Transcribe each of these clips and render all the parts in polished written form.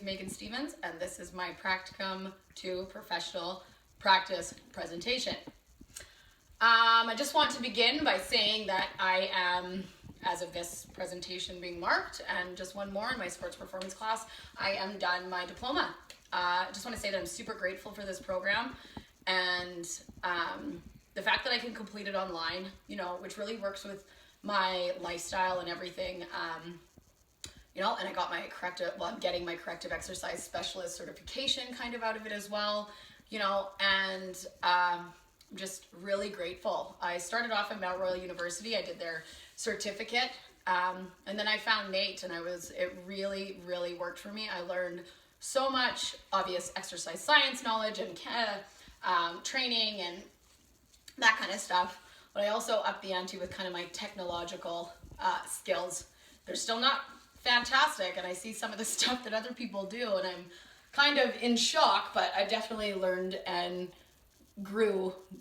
Megan Stevens, and this is my Practicum to Professional Practice presentation. I just want to begin by saying that I am, as of this presentation being marked, and just one more in my sports performance class, I am done my diploma. I just want to say that I'm super grateful for this program, and the fact that I can complete it online, which really works with my lifestyle and everything, and I got my I'm getting my corrective exercise specialist certification kind of out of it as well, and I'm just really grateful. I started off at Mount Royal University. I did their certificate, and then I found Nate, and it really, really worked for me. I learned so much obvious exercise science knowledge and training and that kind of stuff, but I also upped the ante with kind of my technological skills. They're still not fantastic, and I see some of the stuff that other people do, and I'm kind of in shock, but I definitely learned and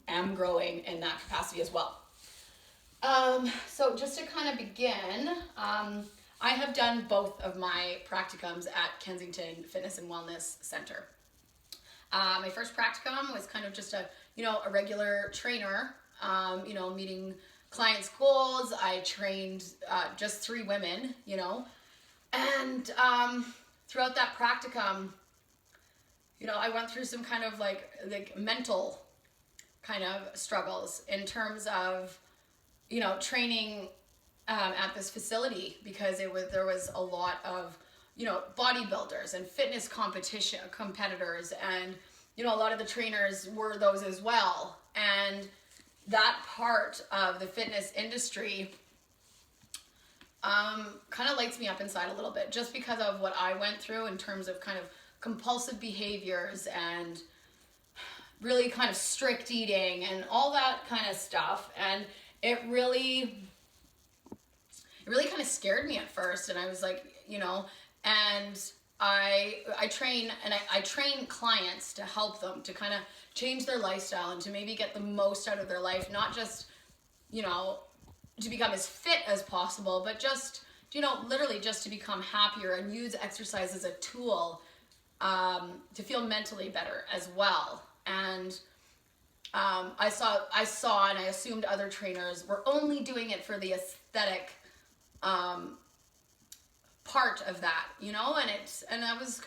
am growing in that capacity as well. So just to kind of begin, I have done both of my practicums at Kensington Fitness and Wellness Center. My first practicum was kind of just a regular trainer, meeting clients' goals. I trained just 3 women, and throughout that practicum, I went through some kind of like mental kind of struggles in terms of, training at this facility, because there was a lot of, bodybuilders and fitness competitors, and, a lot of the trainers were those as well. And that part of the fitness industry kind of lights me up inside a little bit, just because of what I went through in terms of kind of compulsive behaviors and really kind of strict eating and all that kind of stuff. And it really kind of scared me at first. And I was like, and I train clients to help them to kind of change their lifestyle and to maybe get the most out of their life, not just, to become as fit as possible, but just, literally just to become happier and use exercise as a tool to feel mentally better as well. And I saw and I assumed other trainers were only doing it for the aesthetic part of that, and that was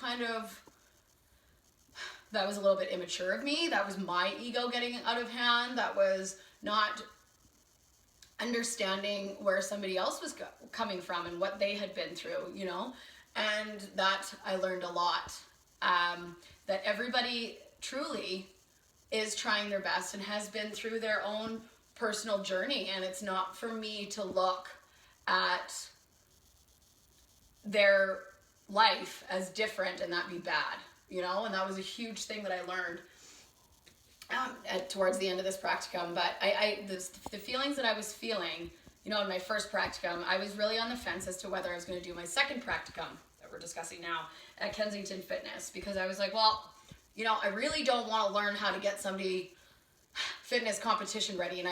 that was a little bit immature of me. That was my ego getting out of hand. That was not understanding where somebody else was coming from and what they had been through, and that I learned a lot, that everybody truly is trying their best and has been through their own personal journey, and it's not for me to look at their life as different and that be bad, and that was a huge thing that I learned towards the end of this practicum. But the feelings that I was feeling, in my first practicum, I was really on the fence as to whether I was going to do my second practicum that we're discussing now at Kensington Fitness, because I was like, well, I really don't want to learn how to get somebody fitness competition ready, and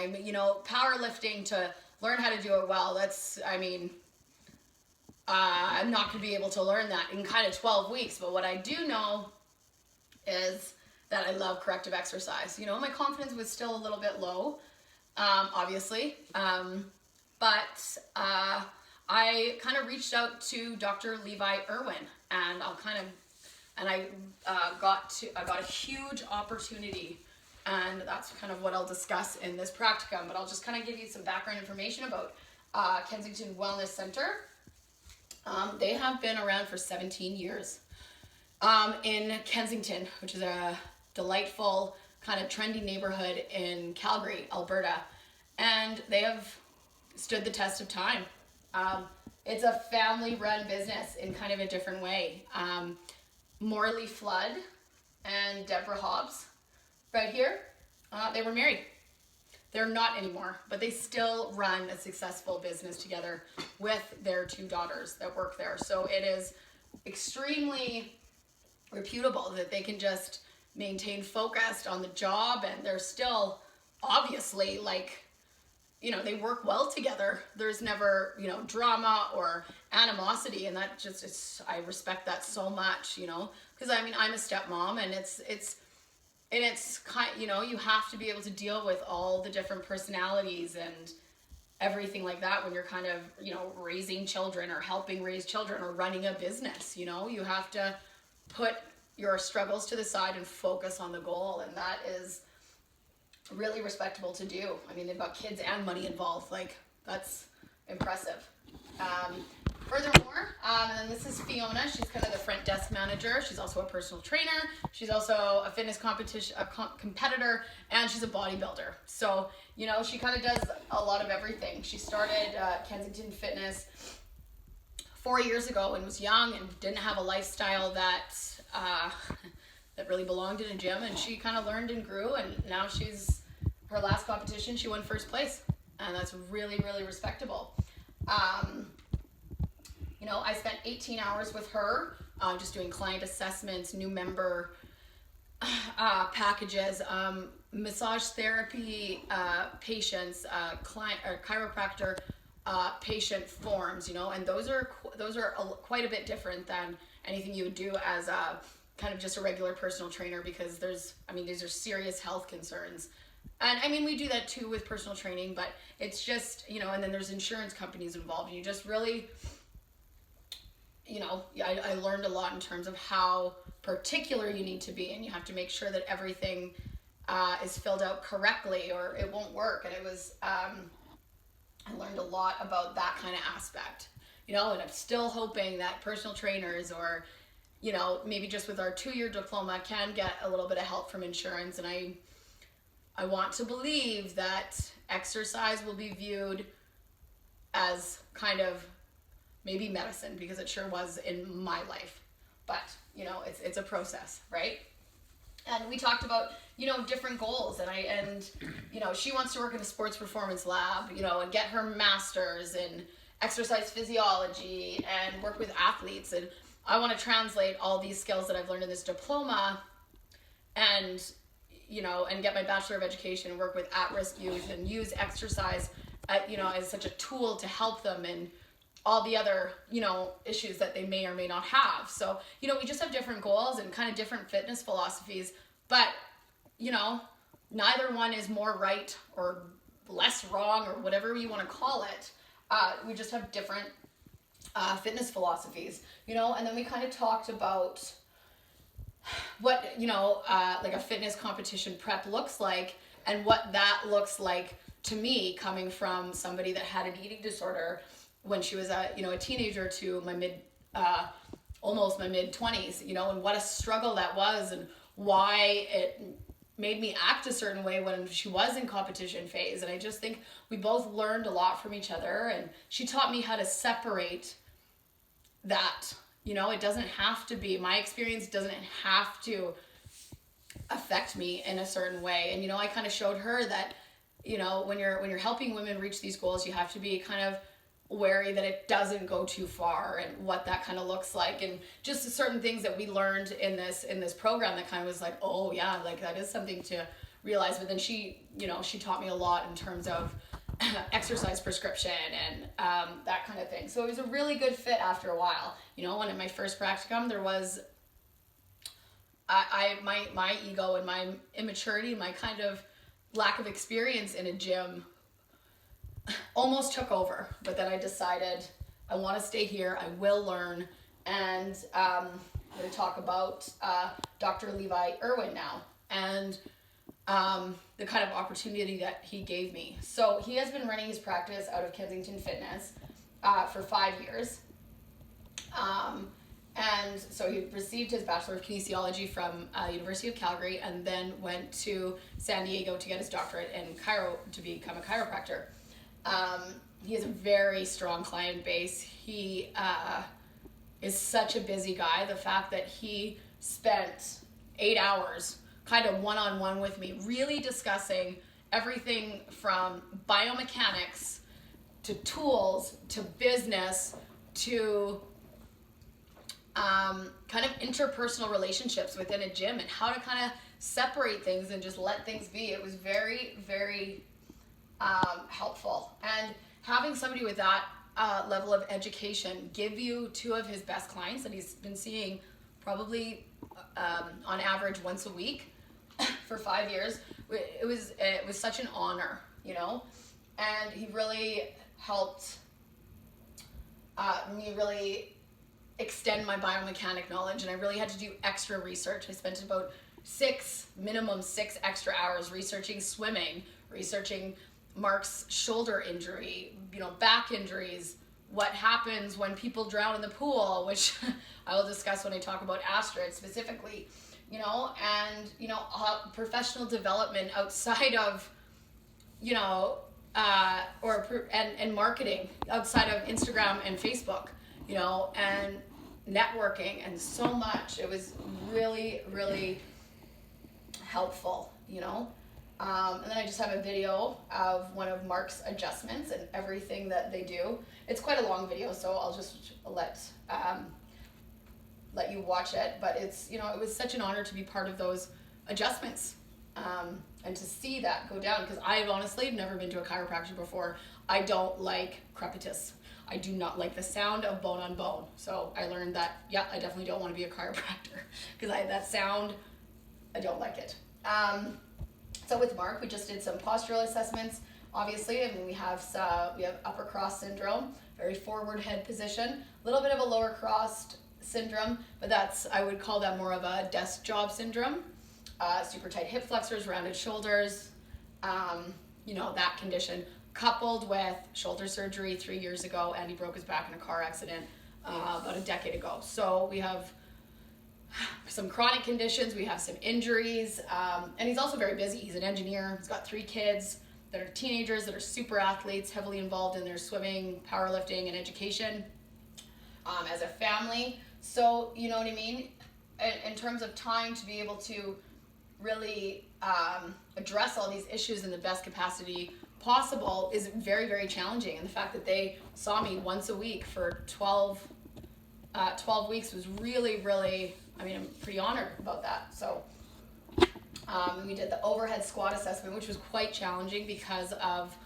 powerlifting to learn how to do it well. I'm not going to be able to learn that in kind of 12 weeks. But what I do know is that I love corrective exercise. My confidence was still a little bit low, obviously. But I kind of reached out to Dr. Levi Irwin, and I got a huge opportunity, and that's kind of what I'll discuss in this practicum. But I'll just kind of give you some background information about Kensington Wellness Center. They have been around for 17 years in Kensington, which is a delightful kind of trendy neighborhood in Calgary, Alberta, and they have stood the test of time. It's a family-run business in kind of a different way. Morley Flood and Deborah Hobbs, right here, they were married. They're not anymore, but they still run a successful business together with their 2 daughters that work there. So it is extremely reputable that they can just maintain focused on the job, and they're still obviously they work well together. There's never, drama or animosity, and that just, I respect that so much, because I mean, I'm a stepmom, and it's kind, you have to be able to deal with all the different personalities and everything like that when you're kind of, raising children or helping raise children or running a business. You have to put your struggles to the side and focus on the goal, and that is really respectable to do. I mean, they've got kids and money involved. Like, that's impressive. Furthermore, and then this is Fiona. She's kind of the front desk manager. She's also a personal trainer. She's also a fitness competitor, and she's a bodybuilder. So, she kind of does a lot of everything. She started Kensington Fitness 4 years ago and was young and didn't have a lifestyle that really belonged in a gym, and she kind of learned and grew, and now her last competition, she won first place, and that's really, really respectable. I spent 18 hours with her, just doing client assessments, new member packages, massage therapy patients, client or chiropractor patient forms, and those are quite a bit different than anything you would do as a kind of just a regular personal trainer, because these are serious health concerns. And I mean, we do that too with personal training, but it's just, and then there's insurance companies involved, and you just really, I learned a lot in terms of how particular you need to be, and you have to make sure that everything is filled out correctly or it won't work. And it was, I learned a lot about that kind of aspect, and I'm still hoping that personal trainers or, maybe just with our 2-year diploma can get a little bit of help from insurance. And I want to believe that exercise will be viewed as kind of maybe medicine, because it sure was in my life. But, it's a process, right? And we talked about, different goals, and she wants to work in a sports performance lab, and get her master's in exercise physiology and work with athletes. And I want to translate all these skills that I've learned in this diploma and get my Bachelor of Education and work with at-risk youth and use exercise, as such a tool to help them in all the other, issues that they may or may not have. So, we just have different goals and kind of different fitness philosophies, but, neither one is more right or less wrong or whatever you want to call it. We just have different fitness philosophies, and then we kind of talked about what, like a fitness competition prep looks like, and what that looks like to me, coming from somebody that had an eating disorder when she was a teenager to almost my mid 20s, and what a struggle that was, and why it made me act a certain way when she was in competition phase. And I just think we both learned a lot from each other, and she taught me how to separate that. It doesn't have to be, my experience doesn't have to affect me in a certain way. And, I kind of showed her that, when you're helping women reach these goals, you have to be kind of wary that it doesn't go too far, and what that kind of looks like, and just certain things that we learned in this program that kind of was like, oh yeah, like that is something to realize. But then she taught me a lot in terms of exercise prescription and that kind of thing. So it was a really good fit after a while. When in my first practicum, there was my ego and my immaturity, my kind of lack of experience in a gym almost took over. But then I decided I want to stay here, I will learn. And I'm going to talk about Dr. Levi Irwin now, and the kind of opportunity that he gave me. So he has been running his practice out of Kensington Fitness for 5 years. And so he received his Bachelor of Kinesiology from University of Calgary, and then went to San Diego to get his doctorate in to become a chiropractor. He has a very strong client base. He is such a busy guy. The fact that he spent 8 hours kind of one-on-one with me, really discussing everything from biomechanics to tools to business to kind of interpersonal relationships within a gym, and how to kind of separate things and just let things be. It was very, very helpful. And having somebody with that level of education give you two of his best clients that he's been seeing probably on average once a week for 5 years, it was such an honor, you know. And he really helped me really extend my biomechanic knowledge, and I really had to do extra research. I spent about minimum six extra hours researching swimming, researching Mark's shoulder injury, you know, back injuries, what happens when people drown in the pool, which I will discuss when I talk about Astrid specifically, you know, and, you know, professional development outside of, you know, and marketing outside of Instagram and Facebook, you know, and networking and so much. It was really, really helpful, you know. And then I just have a video of one of Mark's adjustments and everything that they do. It's quite a long video, so I'll just let you watch it. But it's, you know, it was such an honor to be part of those adjustments, and to see that go down, because I've honestly never been to a chiropractor before. I don't like crepitus. I do not like the sound of bone on bone. So I learned that, yeah, I definitely don't want to be a chiropractor because that sound, I don't like it. So with Mark, we just did some postural assessments. Obviously, I mean, we have upper cross syndrome, very forward head position, a little bit of a lower crossed syndrome, but I would call that more of a desk job syndrome. Super tight hip flexors, rounded shoulders, you know, that condition, coupled with shoulder surgery 3 years ago, and he broke his back in a car accident about a decade ago. So we have some chronic conditions, we have some injuries, and he's also very busy. He's an engineer, he's got 3 kids that are teenagers, that are super athletes, heavily involved in their swimming, powerlifting, and education as a family. So, you know what I mean? In terms of time to be able to really address all these issues in the best capacity possible is very, very challenging. And the fact that they saw me once a week for 12 weeks was really, really, I mean, I'm pretty honored about that. So we did the overhead squat assessment, which was quite challenging because of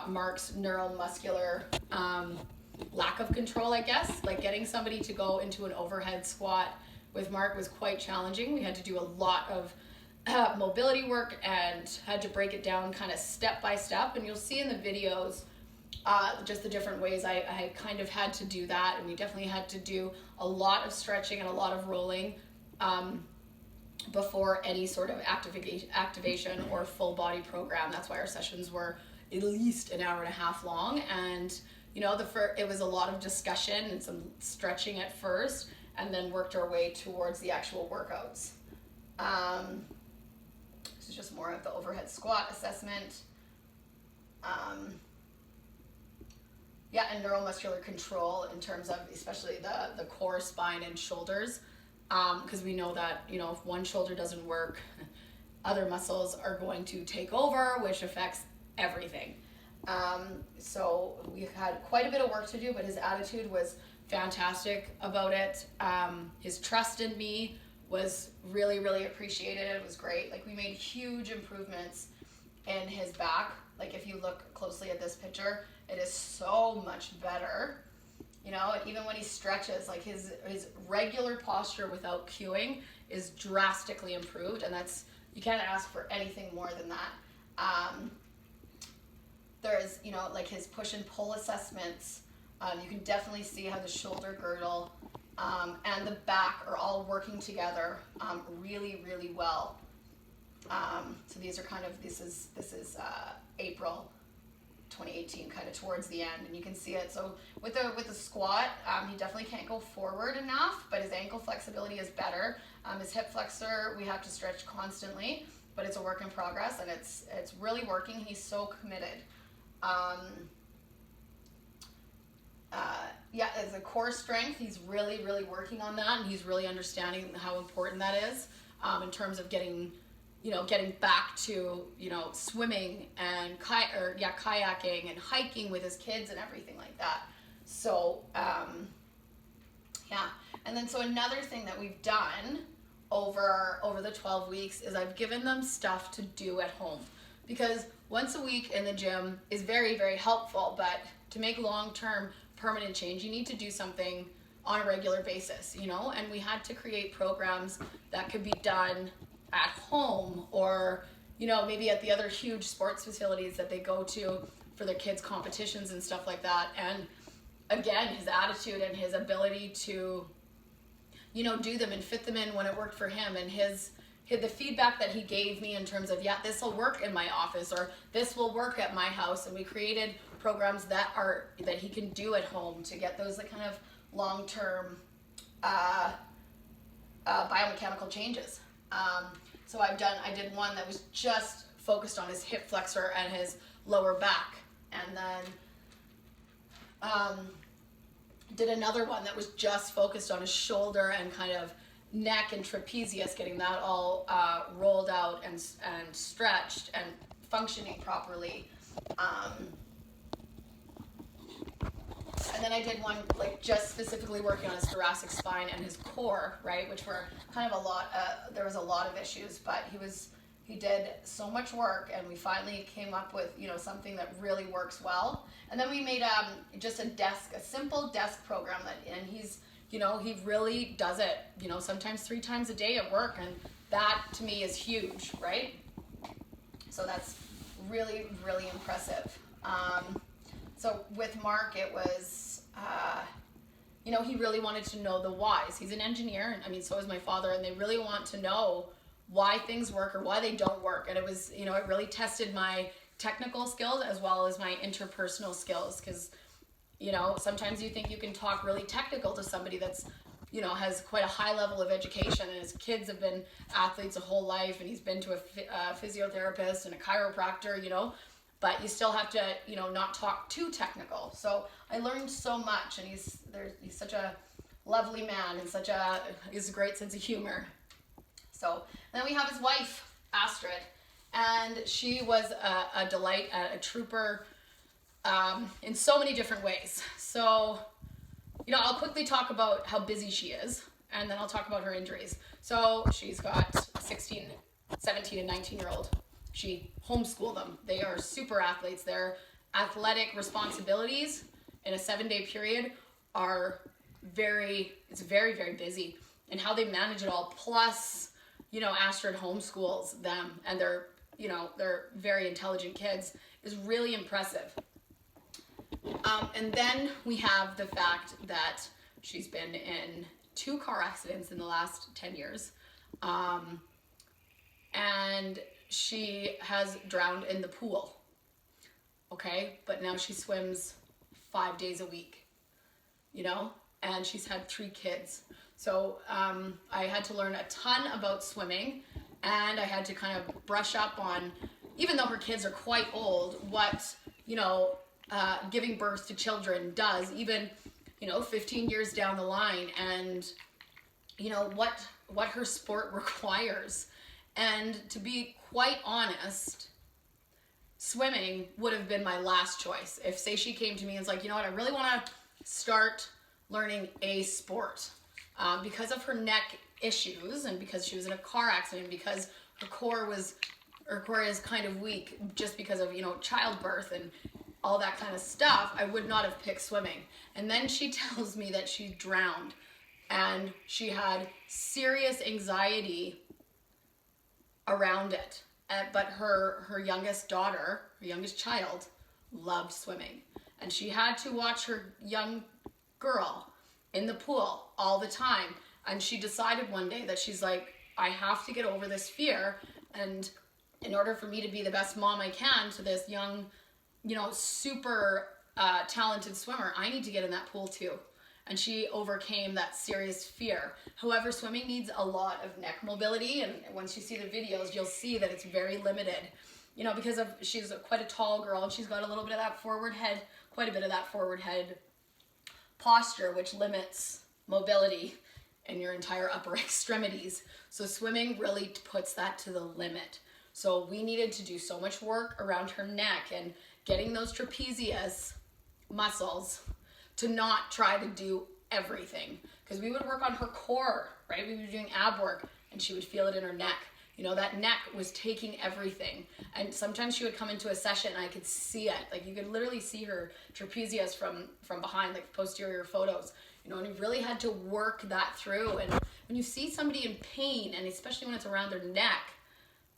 Mark's neuromuscular lack of control, I guess. Like, getting somebody to go into an overhead squat with Mark was quite challenging. We had to do a lot of mobility work and had to break it down kind of step by step. And you'll see in the videos just the different ways I kind of had to do that. And we definitely had to do a lot of stretching and a lot of rolling before any sort of activation or full body program. That's why our sessions were at least an hour and a half long. And, you know, it was a lot of discussion and some stretching at first, and then worked our way towards the actual workouts. This is just more of the overhead squat assessment. Yeah, and neuromuscular control in terms of especially the core, spine, and shoulders, because we know that, you know, if one shoulder doesn't work, other muscles are going to take over, which affects everything. So we had quite a bit of work to do, but his attitude was fantastic about it. His trust in me was really, really appreciated. It was great. Like, we made huge improvements in his back. Like, if you look closely at this picture, it is so much better. You know, even when he stretches, like his regular posture without cueing is drastically improved, and you can't ask for anything more than that. There's, you know, like his push and pull assessments. You can definitely see how the shoulder girdle and the back are all working together really, really well. So these are this is April 2018, kind of towards the end, and you can see it. So with the squat, he definitely can't go forward enough, but his ankle flexibility is better. His hip flexor, we have to stretch constantly, but it's a work in progress, and it's really working. He's so committed. Yeah, as a core strength, he's really, really working on that, and he's really understanding how important that is in terms of getting back to, you know, swimming and kayaking and hiking with his kids and everything like that. So yeah, and then so another thing that we've done over the 12 weeks is I've given them stuff to do at home, because once a week in the gym is very, very helpful, but to make long-term permanent change, you need to do something on a regular basis, you know? And we had to create programs that could be done at home, or, you know, maybe at the other huge sports facilities that they go to for their kids' competitions and stuff like that. And again, his attitude and his ability to, you know, do them and fit them in when it worked for him, and the feedback that he gave me in terms of, yeah, this will work in my office, or this will work at my house. And we created programs that he can do at home to get those kind of long-term biomechanical changes. So I did one that was just focused on his hip flexor and his lower back, and then did another one that was just focused on his shoulder and kind of neck and trapezius, getting that all rolled out and stretched and functioning properly. And then I did one just specifically working on his thoracic spine and his core, right, which were kind of a lot. There was a lot of issues, but he did so much work, and we finally came up with, you know, something that really works well. And then we made just a simple desk program and he's, you know, he really does it, you know, sometimes 3 times a day at work, and that to me is huge, right? So that's really, really impressive. So with Mark, it was, you know, he really wanted to know the whys. He's an engineer, and I mean, so is my father, and they really want to know why things work or why they don't work. And it was, you know, it really tested my technical skills as well as my interpersonal skills, because, you know, sometimes you think you can talk really technical to somebody that's, you know, has quite a high level of education, and his kids have been athletes a whole life, and he's been to a physiotherapist and a chiropractor, you know, but you still have to, you know, not talk too technical. So I learned so much, and he's such a lovely man, and he's a great sense of humor. So then we have his wife, Astrid, and she was a delight, a trooper, in so many different ways. So, you know, I'll quickly talk about how busy she is, and then I'll talk about her injuries. So she's got 16, 17, and 19-year-old. She homeschooled them. They are super athletes. Their athletic responsibilities in a 7-day period are very, very busy. And how they manage it all, plus, you know, Astrid homeschools them, and they're very intelligent kids, is really impressive. And then we have the fact that she's been in 2 car accidents in the last 10 years. And she has drowned in the pool. Okay, but now she swims 5 days a week, you know, and she's had 3 kids. So I had to learn a ton about swimming, and I had to kind of brush up on, even though her kids are quite old, what, you know, giving birth to children does, even, you know, 15 years down the line, and, you know, what her sport requires. And to be quite honest, swimming would have been my last choice. If, say, she came to me and was like, you know what, I really want to start learning a sport. Because of her neck issues, and because she was in a car accident, because her core is kind of weak just because of, you know, childbirth and all that kind of stuff, I would not have picked swimming. And then she tells me that she drowned, and she had serious anxiety around it. But her youngest daughter, her youngest child, loved swimming. And she had to watch her young girl in the pool all the time. And she decided one day that she's like, I have to get over this fear. And in order for me to be the best mom I can to this young, you know, super talented swimmer, I need to get in that pool too. And she overcame that serious fear. However, swimming needs a lot of neck mobility, and once you see the videos, you'll see that it's very limited. You know, because she's quite a tall girl, and she's got a little bit of that forward head, quite a bit of that forward head posture, which limits mobility in your entire upper extremities. So swimming really puts that to the limit. So we needed to do so much work around her neck and getting those trapezius muscles to not try to do everything, because we would work on her core, right? We would be doing ab work, and she would feel it in her neck. You know, that neck was taking everything. And sometimes she would come into a session and I could see it. Like you could literally see her trapezius from behind, like posterior photos. You know, and you really had to work that through. And when you see somebody in pain, and especially when it's around their neck,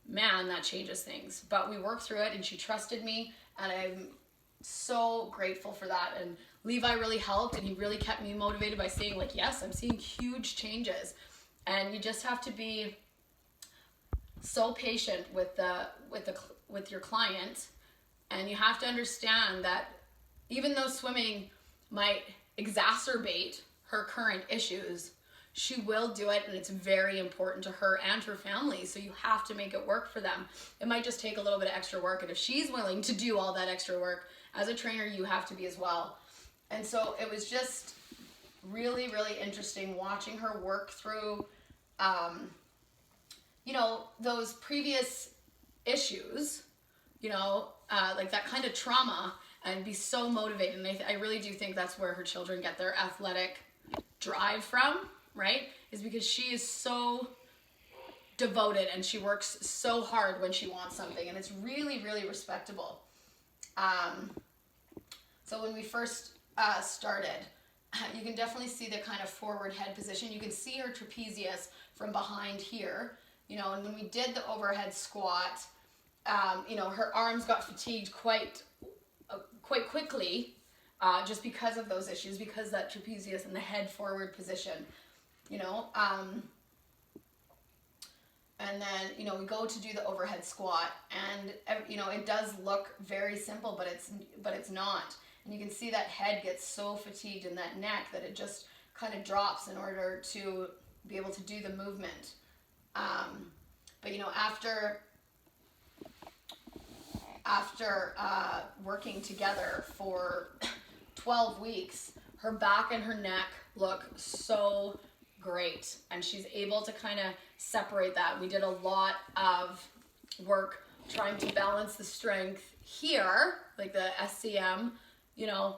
man, that changes things. But we worked through it and she trusted me, and I'm so grateful for that. And Levi really helped, and he really kept me motivated by saying, like, yes, I'm seeing huge changes. And you just have to be so patient with your client, and you have to understand that even though swimming might exacerbate her current issues, she will do it, and it's very important to her and her family, so you have to make it work for them. It might just take a little bit of extra work, and if she's willing to do all that extra work, as a trainer, you have to be as well. And so it was just really, really interesting watching her work through you know, those previous issues, you know, like that kind of trauma, and be so motivated. And I really do think that's where her children get their athletic drive from, right? Is because she is so devoted and she works so hard when she wants something, and it's really, really respectable. So when we first started, you can definitely see the kind of forward head position. You can see her trapezius from behind here. You know, and when we did the overhead squat, you know, her arms got fatigued quite quickly, just because of those issues, because that trapezius and the head forward position, you know. And then, you know, we go to do the overhead squat, and you know, it does look very simple, but it's not. And you can see that head gets so fatigued in that neck that it just kind of drops in order to be able to do the movement. But you know, after working together for 12 weeks, her back and her neck look so great, and she's able to kind of separate that. We did a lot of work trying to balance the strength here, like the SCM, you know,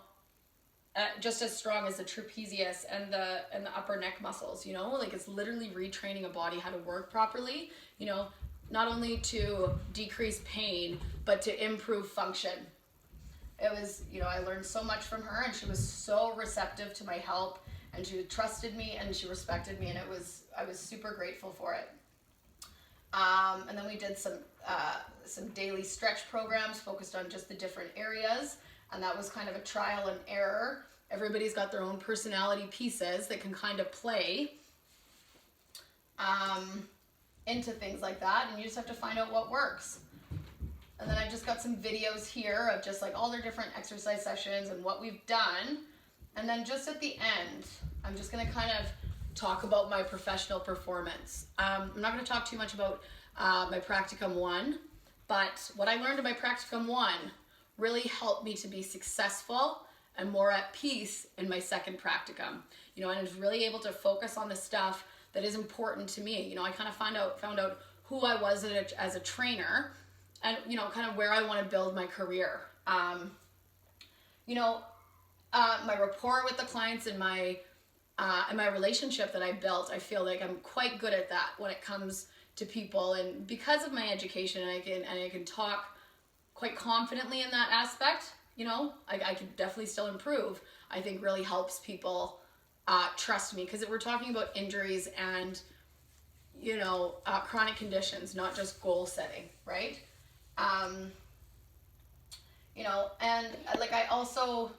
just as strong as the trapezius and the upper neck muscles, you know, like it's literally retraining a body how to work properly, you know, not only to decrease pain, but to improve function. It was, you know, I learned so much from her, and she was so receptive to my help, and she trusted me and she respected me, and I was super grateful for it. And then we did some daily stretch programs focused on just the different areas, and that was kind of a trial and error. Everybody's got their own personality pieces that can kind of play into things like that, and you just have to find out what works. And then I've just got some videos here of just like all their different exercise sessions and what we've done. And then just at the end, I'm just going to kind of talk about my professional performance. I'm not going to talk too much about my Practicum 1, but what I learned in my Practicum 1 really helped me to be successful and more at peace in my second Practicum. You know, and I was really able to focus on the stuff that is important to me. You know, I kind of found out who I was as a trainer, and, you know, kind of where I want to build my career. You know, my rapport with the clients and my relationship that I built, I feel like I'm quite good at that when it comes to people. And because of my education, I can talk quite confidently in that aspect. You know, I can definitely still improve. I think really helps people trust me, because we're talking about injuries and, you know, chronic conditions, not just goal setting, right? You know, and like I also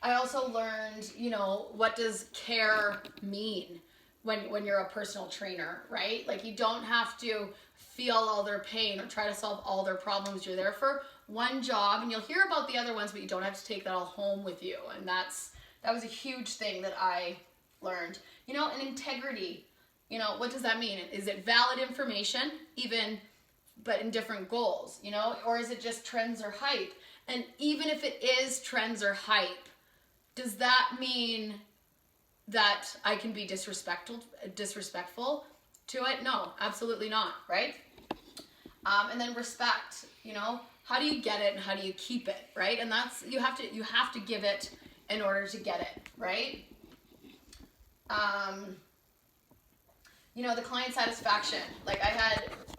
learned, you know, what does care mean when you're a personal trainer, right? Like, you don't have to feel all their pain or try to solve all their problems. You're there for one job, and you'll hear about the other ones, but you don't have to take that all home with you. And that was a huge thing that I learned. You know, and integrity, you know, what does that mean? Is it valid information, but in different goals, you know, or is it just trends or hype? And even if it is trends or hype, does that mean that I can be disrespectful to it? No, absolutely not, right? And then respect, you know, how do you get it and how do you keep it, right? And that's, you have to give it in order to get it, right? the client satisfaction. Like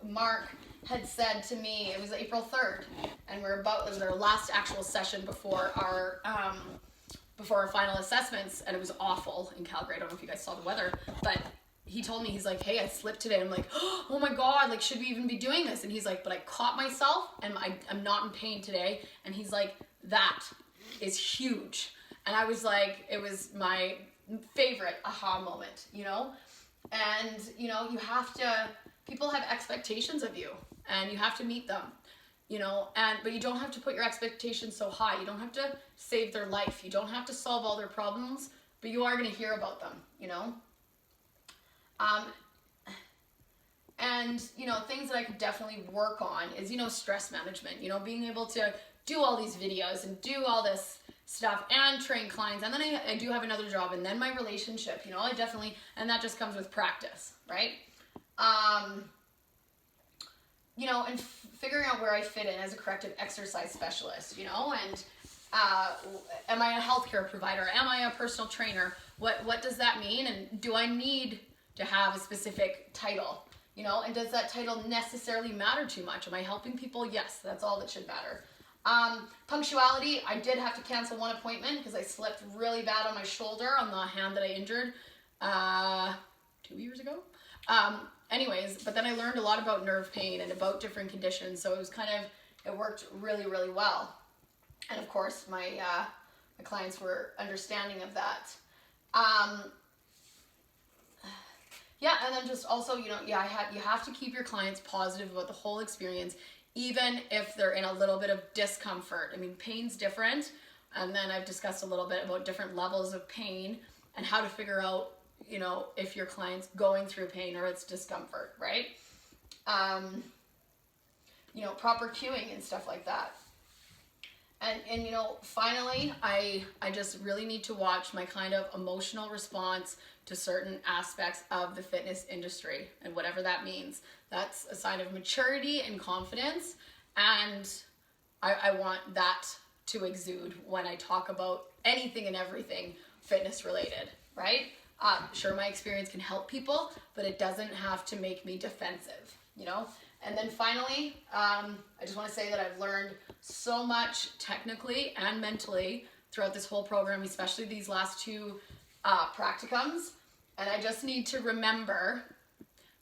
Mark had said to me, it was April 3rd, and it was our last actual session before our final assessments, and it was awful in Calgary. I don't know if you guys saw the weather, but he told me, he's like, hey, I slipped today. I'm like, oh my God, like, should we even be doing this? And he's like, but I caught myself, and I'm not in pain today. And he's like, that is huge. And I was like, it was my favorite aha moment, And, you have to, people have expectations of you, and you have to meet them, but you don't have to put your expectations so high. You don't have to save their life. You don't have to solve all their problems, but you are going to hear about them, And, things that I could definitely work on is, stress management, being able to do all these videos and do all this stuff and train clients. And then I do have another job, and then my relationship, I definitely, and that just comes with practice, right? And figuring out where I fit in as a corrective exercise specialist, and am I a healthcare provider? Am I a personal trainer? What does that mean? And do I need to have a specific title? And does that title necessarily matter too much? Am I helping people? Yes, that's all that should matter. Punctuality, I did have to cancel one appointment because I slipped really bad on my shoulder on the hand that I injured 2 years ago. Anyways, but then I learned a lot about nerve pain and about different conditions, so it worked really, really well. And of course, my clients were understanding of that. And then just also, you have to keep your clients positive about the whole experience, even if they're in a little bit of discomfort. I mean, pain's different, and then I've discussed a little bit about different levels of pain and how to figure out, if your client's going through pain or it's discomfort, right? Proper cueing and stuff like that. And finally, I just really need to watch my kind of emotional response to certain aspects of the fitness industry, and whatever that means. That's a sign of maturity and confidence, and I want that to exude when I talk about anything and everything fitness related, right? Sure, my experience can help people, but it doesn't have to make me defensive, And then finally, I just want to say that I've learned so much technically and mentally throughout this whole program, especially these last two practicums. And I just need to remember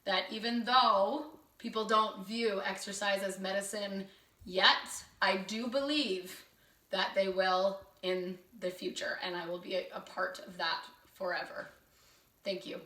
that even though people don't view exercise as medicine yet, I do believe that they will in the future, and I will be a part of that forever. Thank you.